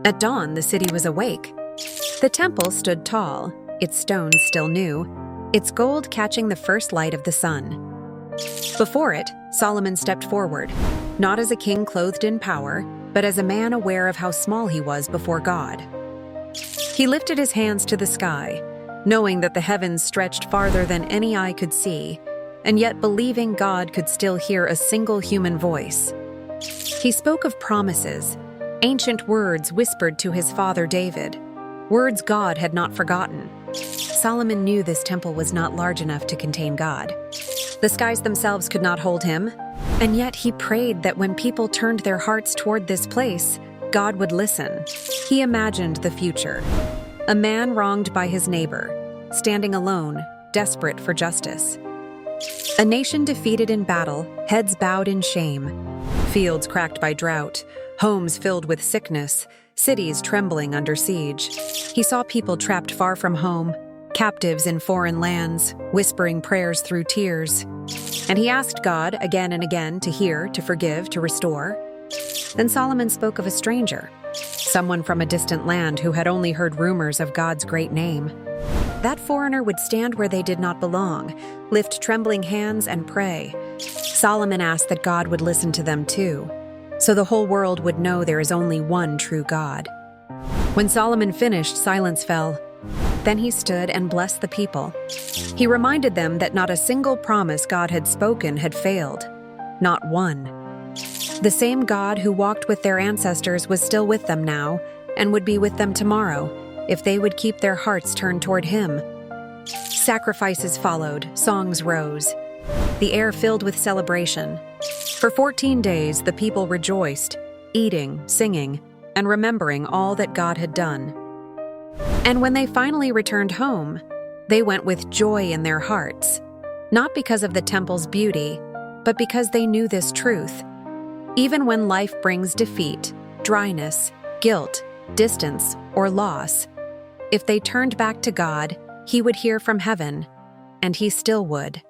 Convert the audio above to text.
At dawn, the city was awake. The temple stood tall, its stones still new, its gold catching the first light of the sun. Before it, Solomon stepped forward, not as a king clothed in power, but as a man aware of how small he was before God. He lifted his hands to the sky, knowing that the heavens stretched farther than any eye could see, and yet believing God could still hear a single human voice. He spoke of promises, ancient words whispered to his father David, words God had not forgotten. Solomon knew this temple was not large enough to contain God. The skies themselves could not hold him, and yet he prayed that when people turned their hearts toward this place, God would listen. He imagined the future. A man wronged by his neighbor, standing alone, desperate for justice. A nation defeated in battle, heads bowed in shame. Fields cracked by drought, homes filled with sickness, cities trembling under siege. He saw people trapped far from home, captives in foreign lands, whispering prayers through tears. And he asked God again and again to hear, to forgive, to restore. Then Solomon spoke of a stranger, someone from a distant land who had only heard rumors of God's great name. That foreigner would stand where they did not belong, lift trembling hands and pray. Solomon asked that God would listen to them too, so the whole world would know there is only one true God. When Solomon finished, silence fell. Then he stood and blessed the people. He reminded them that not a single promise God had spoken had failed, not one. The same God who walked with their ancestors was still with them now and would be with them tomorrow if they would keep their hearts turned toward Him. Sacrifices followed, songs rose. The air filled with celebration. For 14 days, the people rejoiced, eating, singing, and remembering all that God had done. And when they finally returned home, they went with joy in their hearts, not because of the temple's beauty, but because they knew this truth. Even when life brings defeat, dryness, guilt, distance, or loss, if they turned back to God, He would hear from heaven, and He still would.